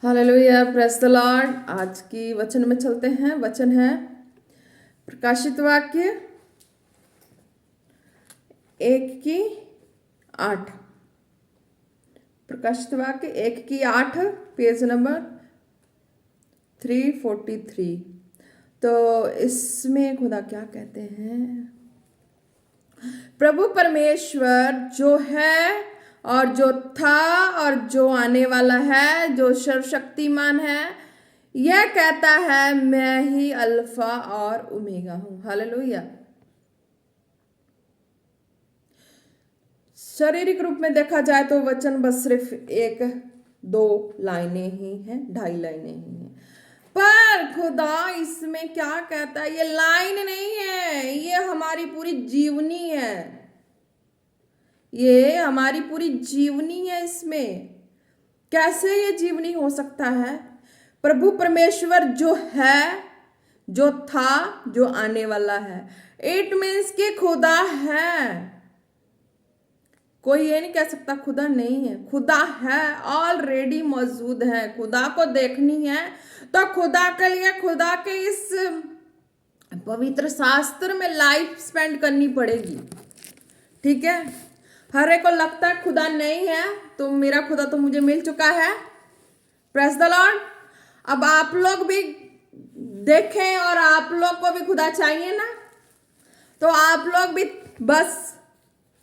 Hallelujah, press the Lord. आज की वचन में चलते हैं। वचन है प्रकाशित वाक्य 1:8। प्रकाशित वाक्य 1:8, पेज नंबर 343। तो इसमें खुदा क्या कहते हैं? प्रभु परमेश्वर जो है और जो था और जो आने वाला है, जो सर्वशक्तिमान है, यह कहता है मैं ही अल्फा और ओमेगा हूं। हालेलुया। शारीरिक रूप में देखा जाए तो वचन बस सिर्फ 1-2 लाइनें ही हैं, 2.5 लाइनें ही हैं। पर खुदा इसमें क्या कहता है? ये लाइन नहीं है, ये हमारी पूरी जीवनी है। ये हमारी पूरी जीवनी है। इसमें कैसे ये जीवनी हो सकता है? प्रभु परमेश्वर जो है, जो था, जो आने वाला है। इट मीन्स कि खुदा है। कोई ये नहीं कह सकता खुदा नहीं है। खुदा है, ऑलरेडी मौजूद है। खुदा को देखनी है तो खुदा के लिए खुदा के इस पवित्र शास्त्र में लाइफ स्पेंड करनी पड़ेगी। ठीक है। हर एक को लगता है खुदा नहीं है, तो मेरा खुदा तो मुझे मिल चुका है। Press the Lord. अब आप लोग भी देखें और आप लोग को भी खुदा चाहिए ना, तो आप लोग भी बस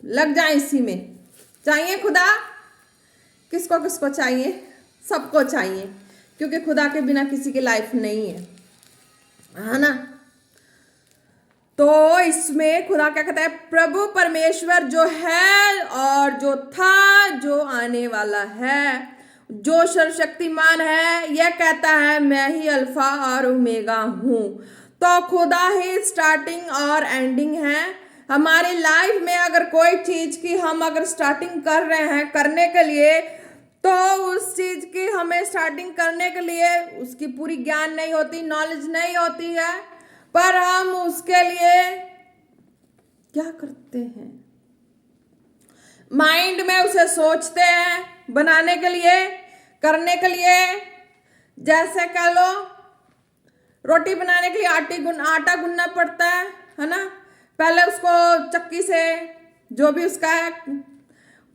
लग जाए इसी में। चाहिए खुदा? किसको किसको चाहिए? सबको चाहिए, क्योंकि खुदा के बिना किसी की लाइफ नहीं है ना। तो इसमें खुदा क्या कहता है? प्रभु परमेश्वर जो है और जो था, जो आने वाला है, जो सर्वशक्तिमान है, यह कहता है मैं ही अल्फा और ओमेगा हूं। तो खुदा ही स्टार्टिंग और एंडिंग है। हमारी लाइफ में अगर कोई चीज की हम अगर स्टार्टिंग कर रहे हैं करने के लिए, तो उस चीज की हमें स्टार्टिंग करने के लिए उसकी पूरी ज्ञान नहीं होती, नॉलेज नहीं होती है, पर हम उसके लिए क्या करते हैं? माइंड में उसे सोचते हैं बनाने के लिए, करने के लिए। जैसे कह लो, रोटी बनाने के लिए आटा गूंदना पड़ता है ना। पहले उसको चक्की से जो भी उसका है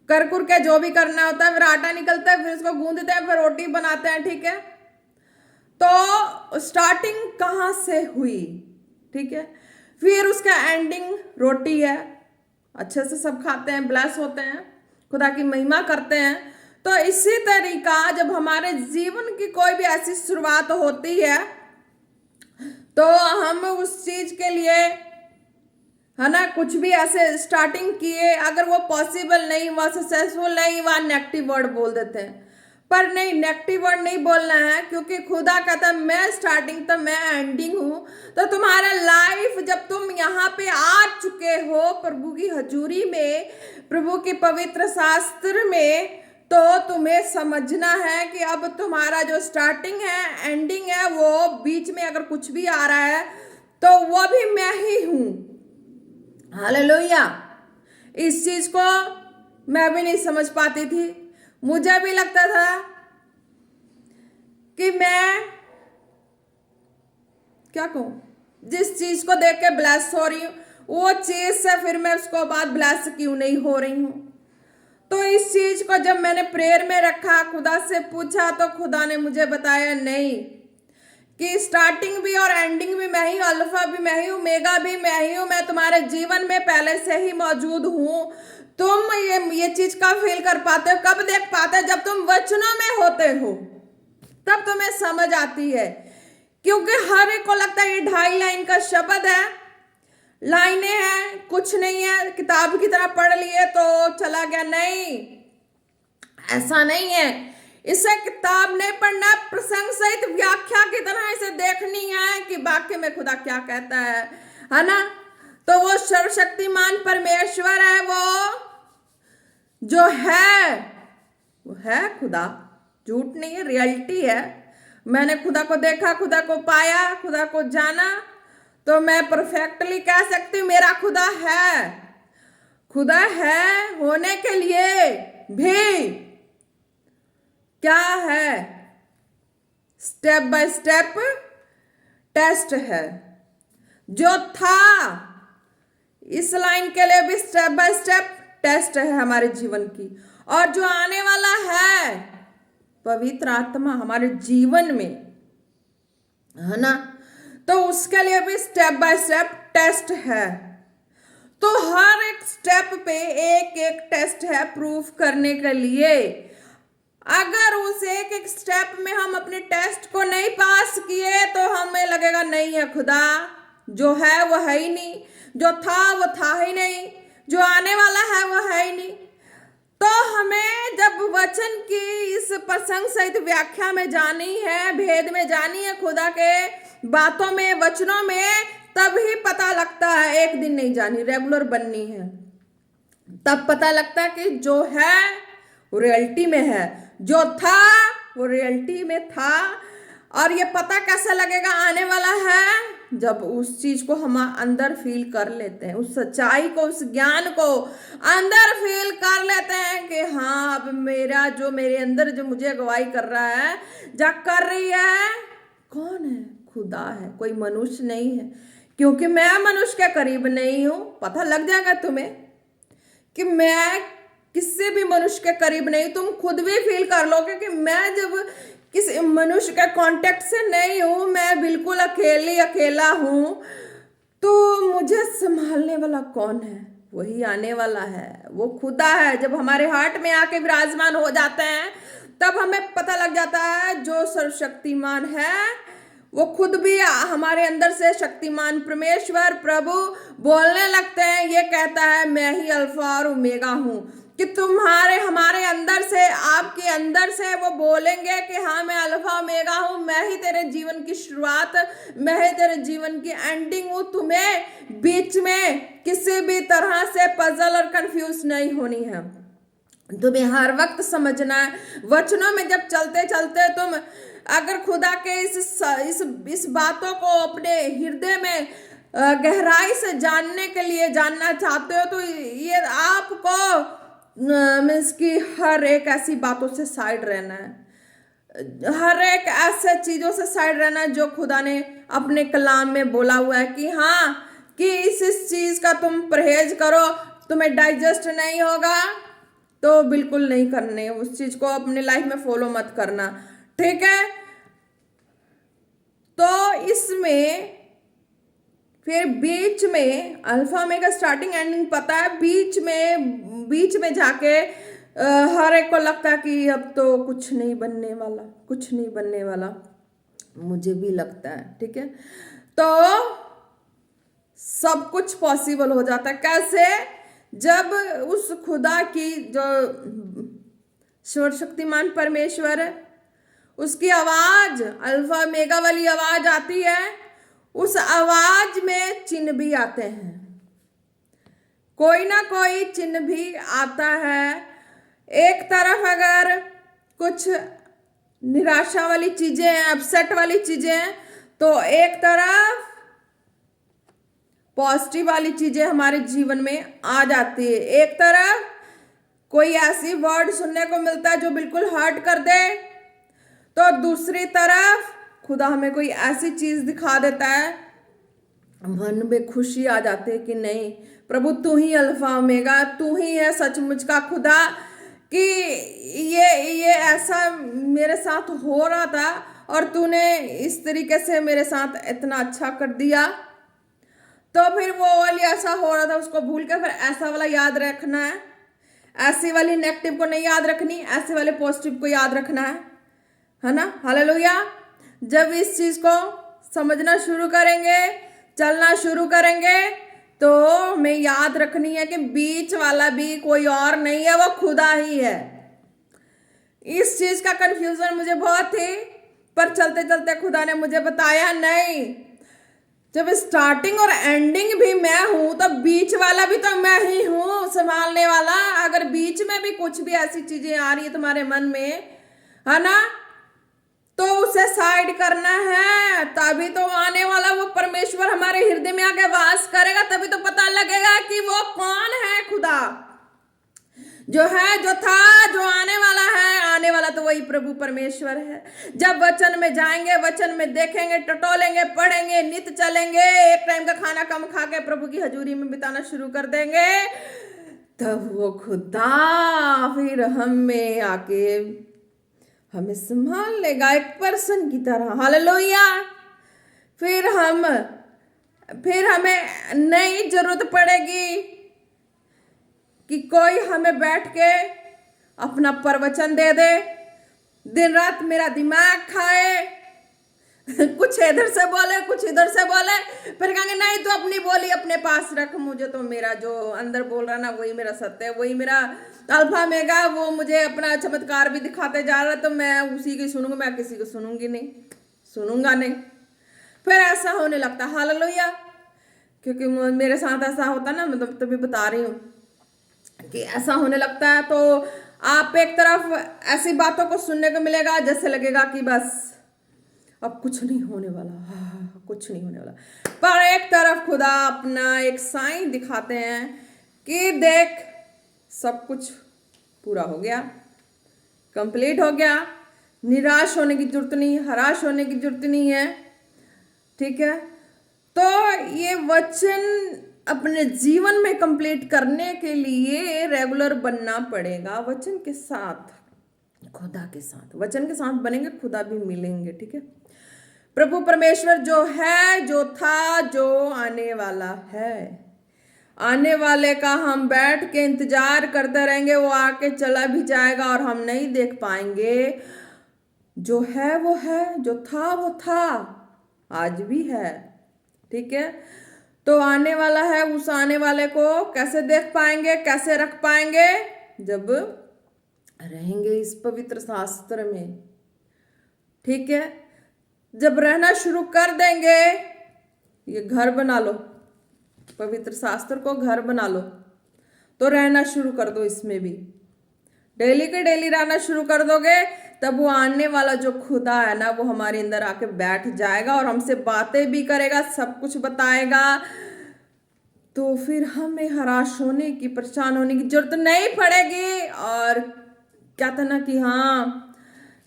कर के जो भी करना होता है, फिर आटा निकलता है, फिर उसको गूंदते हैं, फिर रोटी बनाते हैं। ठीक है। तो स्टार्टिंग कहाँ से हुई? ठीक है। फिर उसका एंडिंग रोटी है। अच्छे से सब खाते हैं, ब्लेस होते हैं, खुदा की महिमा करते हैं। तो इसी तरीका जब हमारे जीवन की कोई भी ऐसी शुरुआत होती है, तो हम उस चीज के लिए, है ना, कुछ भी ऐसे स्टार्टिंग किए, अगर वो पॉसिबल नहीं हुआ, सक्सेसफुल नहीं हुआ, नेगेटिव वर्ड बोल देते हैं। पर नहीं, नेगेटिव वर्ड नहीं बोलना है, क्योंकि खुदा कहता है मैं स्टार्टिंग तो मैं एंडिंग हूं। तो तुम्हारा लाइफ जब तुम यहाँ पे आ चुके हो प्रभु की हजूरी में, प्रभु के पवित्र शास्त्र में, तो तुम्हें समझना है कि अब तुम्हारा जो स्टार्टिंग है, एंडिंग है, वो बीच में अगर कुछ भी आ रहा है तो वो भी मैं ही हूं। हालेलुया। इस चीज को मैं भी नहीं समझ पाती थी। मुझे भी लगता था कि मैं क्या कहूं, जिस चीज को देख के ब्लेस हो रही हूं, वो चीज से फिर मैं उसको बाद ब्लेस क्यों नहीं हो रही हूं। तो इस चीज को जब मैंने प्रेयर में रखा, खुदा से पूछा, तो खुदा ने मुझे बताया नहीं, कि स्टार्टिंग भी और एंडिंग भी मैं ही, अल्फा भी मैं ही, ओमेगा भी मैं ही हूं। मैं तुम्हारे जीवन में पहले से ही मौजूद हूं। तुम ये चीज कब फील कर पाते हो, कब देख पाते हो? जब तुम वचनों में होते हो, तब तुम्हें समझ आती है। क्योंकि हर एक को लगता है ये 2.5 लाइन का शब्द है, लाइनें हैं, कुछ नहीं है, किताब की तरह पढ़ लिए तो चला गया। नहीं, ऐसा नहीं है। इसे किताब नहीं पढ़ना, प्रसंग सहित व्याख्या की तरह इसे देखनी है कि वाक्य में खुदा क्या कहता है ना। तो वो सर्वशक्तिमान परमेश्वर है, वो जो है, वो है खुदा, झूठ नहीं है, रियलिटी है। मैंने खुदा को देखा, खुदा को पाया, खुदा को जाना, तो मैं परफेक्टली कह सकती हूँ मेरा खुदा है। खुदा है होने के लिए भी क्या है? स्टेप बाय स्टेप टेस्ट है। जो था इस लाइन के लिए भी स्टेप बाय स्टेप टेस्ट है हमारे जीवन की, और जो आने वाला है पवित्र आत्मा हमारे जीवन में, है ना, तो उसके लिए भी स्टेप बाय स्टेप टेस्ट है। तो हर एक स्टेप पे एक एक टेस्ट है प्रूफ करने के लिए। अगर उस एक एक स्टेप में हम अपने टेस्ट को नहीं पास किए तो हमें लगेगा नहीं है खुदा, जो है वो है ही नहीं, जो था वो था ही नहीं, जो आने वाला है वो है ही नहीं। तो हमें जब वचन की इस प्रसंग सहित व्याख्या में जानी है, भेद में जानी है खुदा के बातों में, वचनों में, तभी पता लगता है। एक दिन नहीं जानी, रेगुलर बननी है, तब पता लगता है कि जो है वो रियलिटी में है, जो था वो रियलिटी में था। और ये पता कैसे लगेगा आने वाला है, जब उस चीज को हम अंदर फील कर लेते हैं, उस सच्चाई को, उस ज्ञान को अंदर फील कर लेते हैं कि हाँ, अब मेरा जो मेरे अंदर जो मुझे अगुवाई कर रहा है, जा कर रही है, कौन है? खुदा है, कोई मनुष्य नहीं है। क्योंकि मैं मनुष्य के करीब नहीं हूं, पता लग जाएगा तुम्हें कि मैं किसी भी मनुष्य के करीब नहीं। तुम खुद भी फील कर लोगे कि मैं जब किसी मनुष्य के कांटेक्ट से नहीं हूं, मैं बिल्कुल अकेला हूं, तो मुझे संभालने वाला कौन है? वही आने वाला है, वो खुदा है। जब हमारे हार्ट में आके विराजमान हो जाते हैं तब हमें पता लग जाता है जो सर्वशक्तिमान है वो खुद भी हमारे अंदर से शक्तिमान परमेश्वर प्रभु बोलने लगते हैं। ये कहता है मैं ही अल्फा और ओमेगा हूं, कि तुम्हारे हमारे अंदर से, आपके अंदर से वो बोलेंगे कि हाँ, मैं अल्फा ओमेगा हूँ, मैं ही तेरे जीवन की शुरुआत, मैं ही तेरे जीवन की एंडिंग हूँ। तुम्हें बीच में किसी भी तरह से पजल और कंफ्यूज नहीं होनी है। तुम्हें हर वक्त समझना है। वचनों में जब चलते चलते तुम अगर खुदा के इस बातों को अपने हृदय में गहराई से जानने के लिए जानना चाहते हो, तो ये आपको मीन्स की हर एक ऐसी बातों से साइड रहना है, हर एक ऐसे चीजों से साइड रहना है जो खुदा ने अपने कलाम में बोला हुआ है कि हाँ, कि इस चीज का तुम परहेज करो, तुम्हें डाइजेस्ट नहीं होगा तो बिल्कुल नहीं करने, उस चीज को अपने लाइफ में फॉलो मत करना, ठीक है। तो इसमें फिर बीच में अल्फा ओमेगा स्टार्टिंग एंडिंग पता है, बीच में जाके हर एक को लगता है कि अब तो कुछ नहीं बनने वाला, कुछ नहीं बनने वाला, मुझे भी लगता है, ठीक है। तो सब कुछ पॉसिबल हो जाता है। कैसे? जब उस खुदा की जो सर्वशक्तिमान परमेश्वर है, उसकी आवाज अल्फा ओमेगा वाली आवाज आती है, उस आवाज में चिन्ह भी आते हैं, कोई ना कोई चिन्ह भी आता है। एक तरफ अगर कुछ निराशा वाली चीजें हैं, अपसेट वाली चीजें हैं, तो एक तरफ पॉजिटिव वाली चीजें हमारे जीवन में आ जाती है। एक तरफ कोई ऐसी वर्ड सुनने को मिलता है जो बिल्कुल हर्ट कर दे, तो दूसरी तरफ खुदा हमें कोई ऐसी चीज दिखा देता है, मन में खुशी आ जाती है कि नहीं प्रभु, तू ही अल्फा ओमेगा, तू ही है सचमुच का खुदा, कि ये ऐसा मेरे साथ हो रहा था और तूने इस तरीके से मेरे साथ इतना अच्छा कर दिया। तो फिर वो वाली ऐसा हो रहा था उसको भूल कर फिर ऐसा वाला याद रखना है, ऐसी वाली नेगेटिव को नहीं याद रखनी, ऐसे वाले पॉजिटिव को याद रखना है ना। हालेलुया। जब इस चीज को समझना शुरू करेंगे, चलना शुरू करेंगे, तो हमें याद रखनी है कि बीच वाला भी कोई और नहीं है, वो खुदा ही है। इस चीज का कंफ्यूजन मुझे बहुत थी, पर चलते चलते खुदा ने मुझे बताया नहीं, जब स्टार्टिंग और एंडिंग भी मैं हूं तो बीच वाला भी तो मैं ही हूं, संभालने वाला। अगर बीच में भी कुछ भी ऐसी चीजें आ रही है तुम्हारे मन में, है ना, तो उसे साइड करना है, तभी तो आने वाला वो परमेश्वर हमारे हृदय में आके वास करेगा, तभी तो पता लगेगा कि वो कौन है खुदा। जो है, जो था, जो आने वाला है, आने वाला तो वही प्रभु परमेश्वर है। जब वचन में जाएंगे, वचन में देखेंगे, टटोलेंगे, पढ़ेंगे, नित्य चलेंगे, एक टाइम का खाना कम खा के प्रभु की हजूरी में बिताना शुरू कर देंगे, तब वो खुदा फिर हमें आके हमें संभाल लेगा एक पर्सन की तरह। हालेलुया। फिर हमें नहीं जरूरत पड़ेगी कि कोई हमें बैठ के अपना प्रवचन दे दे, दिन रात मेरा दिमाग खाए, कुछ इधर से बोले, कुछ इधर से बोले, फिर कहेंगे नहीं तो अपनी बोली अपने पास रख, मुझे तो मेरा जो अंदर बोल रहा ना वही मेरा सत्य है, वही मेरा अल्फा मेगा, वो मुझे अपना चमत्कार भी दिखाते जा रहा है, तो मैं उसी की सुनूंगा, मैं किसी को सुनूंगा नहीं। फिर ऐसा होने लगता। हालेलुया। क्योंकि मेरे साथ ऐसा होता ना, मैं तभी बता रही हूँ कि ऐसा होने लगता है। तो आप एक तरफ ऐसी बातों को सुनने को मिलेगा जैसे लगेगा कि बस अब कुछ नहीं होने वाला, कुछ नहीं होने वाला, पर एक तरफ खुदा अपना एक साइन दिखाते हैं कि देख सब कुछ पूरा हो गया, कंप्लीट हो गया, निराश होने की जरूरत नहीं, हराश होने की जरूरत नहीं है। ठीक है, तो ये वचन अपने जीवन में कंप्लीट करने के लिए रेगुलर बनना पड़ेगा वचन के साथ, खुदा के साथ। वचन के साथ बनेंगे, खुदा भी मिलेंगे। ठीक है, प्रभु परमेश्वर जो है, जो था, जो आने वाला है, आने वाले का हम बैठ के इंतजार करते रहेंगे, वो आके चला भी जाएगा और हम नहीं देख पाएंगे। जो है वो है, जो था वो था, आज भी है। ठीक है, तो आने वाला है, उस आने वाले को कैसे देख पाएंगे, कैसे रख पाएंगे? जब रहेंगे इस पवित्र शास्त्र में। ठीक है, जब रहना शुरू कर देंगे, ये घर बना लो, पवित्र शास्त्र को घर बना लो, तो रहना शुरू कर दो इसमें भी, डेली के डेली रहना शुरू कर दोगे, तब वो आने वाला जो खुदा है ना, वो हमारे अंदर आके बैठ जाएगा और हमसे बातें भी करेगा, सब कुछ बताएगा। तो फिर हमें हराश होने की, परेशान होने की जरूरत नहीं पड़ेगी। और कहते ना कि हाँ,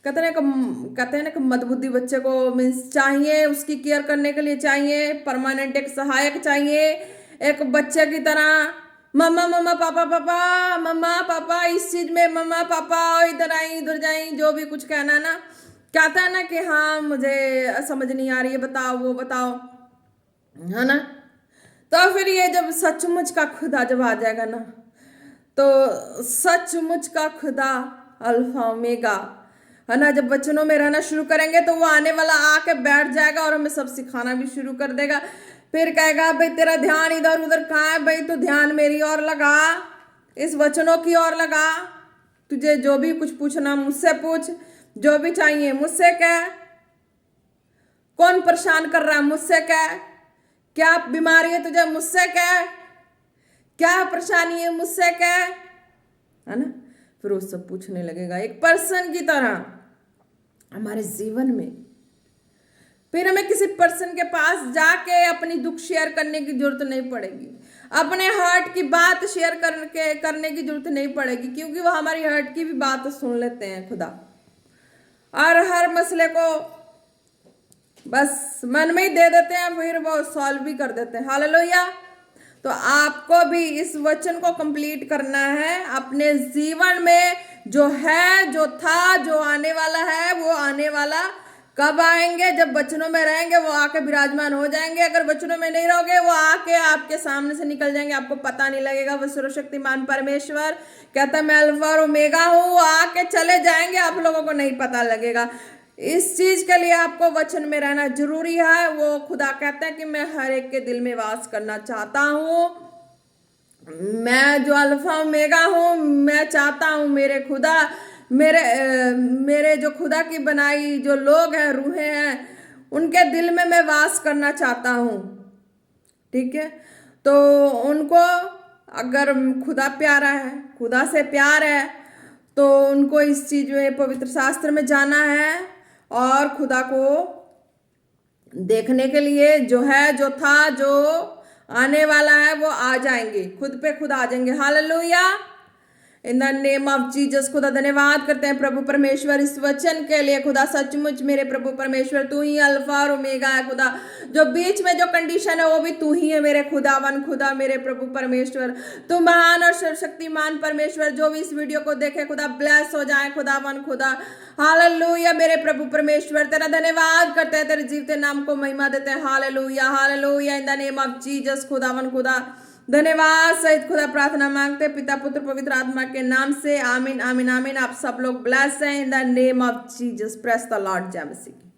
कहते हैं ना कि मदबुद्धि बच्चे को मीन्स चाहिए, उसकी केयर करने के लिए चाहिए परमानेंट एक सहायक चाहिए, एक बच्चे की तरह मम्मा मम्मा पापा पापा, मम्मा पापा इस चीज में, मम्मा पापा इधर आई उधर जाई, जो भी कुछ कहना ना, कहता है ना कि हाँ मुझे समझ नहीं आ रही है, बताओ वो बताओ, है ना। तो फिर ये जब सचमुच का खुदा जब आ जाएगा ना, तो सचमुच का खुदा अल्फा ओमेगा है ना, जब वचनों में रहना शुरू करेंगे तो वो आने वाला आके बैठ जाएगा और हमें सब सिखाना भी शुरू कर देगा। फिर कहेगा भाई तेरा ध्यान इधर उधर कहाँ है भाई, तू ध्यान मेरी ओर लगा, इस वचनों की ओर लगा, तुझे जो भी कुछ पूछना मुझसे पूछ, जो भी चाहिए मुझसे कह, कौन परेशान कर रहा है मुझसे कह, क्या बीमारी है तुझे मुझसे कह, क्या परेशानी है मुझसे कह, है ना। फिर वो सब पूछने लगेगा एक पर्सन की तरह हमारे जीवन में। फिर हमें किसी पर्सन के पास जाके अपनी दुख शेयर करने की जरूरत नहीं पड़ेगी, अपने हर्ट की बात शेयर करने की जरूरत नहीं पड़ेगी, क्योंकि वो हमारी हर्ट की भी बात सुन लेते हैं खुदा, और हर मसले को बस मन में ही दे देते हैं, फिर वो सॉल्व भी कर देते हैं। हालेलुया। तो आपको भी इस वचन को कंप्लीट करना है अपने जीवन में, जो है, जो था, जो आने वाला है, वो आने वाला कब आएंगे? जब वचनों में रहेंगे वो आके विराजमान हो जाएंगे। अगर वचनों में नहीं रहोगे वो आके आपके सामने से निकल जाएंगे, आपको पता नहीं लगेगा। वो सर्वशक्तिमान परमेश्वर कहता मैं अल्फा और ओमेगा हूँ, वो आके चले जाएंगे, आप लोगों को नहीं पता लगेगा। इस चीज के लिए आपको वचन में रहना जरूरी है। वो खुदा कहता है कि मैं हर एक के दिल में वास करना चाहता हूँ, मैं जो अल्फा ओमेगा हूँ, मैं चाहता हूँ मेरे खुदा, मेरे जो खुदा की बनाई जो लोग हैं, रूहें हैं, उनके दिल में मैं वास करना चाहता हूँ। ठीक है, तो उनको अगर खुदा प्यारा है, खुदा से प्यार है, तो उनको इस चीज में पवित्र शास्त्र में जाना है और खुदा को देखने के लिए, जो है, जो था, जो आने वाला है, वो आ जाएंगे, खुद पे खुद आ जाएंगे। Hallelujah. In the name of Jesus खुदा धन्यवाद करते हैं प्रभु परमेश्वर इस वचन के लिए खुदा। सचमुच मेरे प्रभु परमेश्वर तू ही अल्फा और ओमेगा है खुदा। जो बीच में जो कंडीशन है वो भी तू ही है मेरे खुदावन खुदा मेरे प्रभु परमेश्वर। तू महान और सर्वशक्तिमान परमेश्वर। जो भी इस वीडियो को देखे खुदा ब्लेस हो जाए खुदावन खुदा। हालेलुया मेरे प्रभु परमेश्वर तेरा धन्यवाद करते हैं, तेरे जीवते नाम को महिमा देते हैं। Hallelujah hallelujah in the name of Jesus खुदावन खुदा। धन्यवाद सहित खुदा प्रार्थना मांगते पिता पुत्र पवित्र आत्मा के नाम से। आमीन आमीन आमीन। आप सब लोग ब्लेस हैं in the name of Jesus. Press the Lord जय मसीह।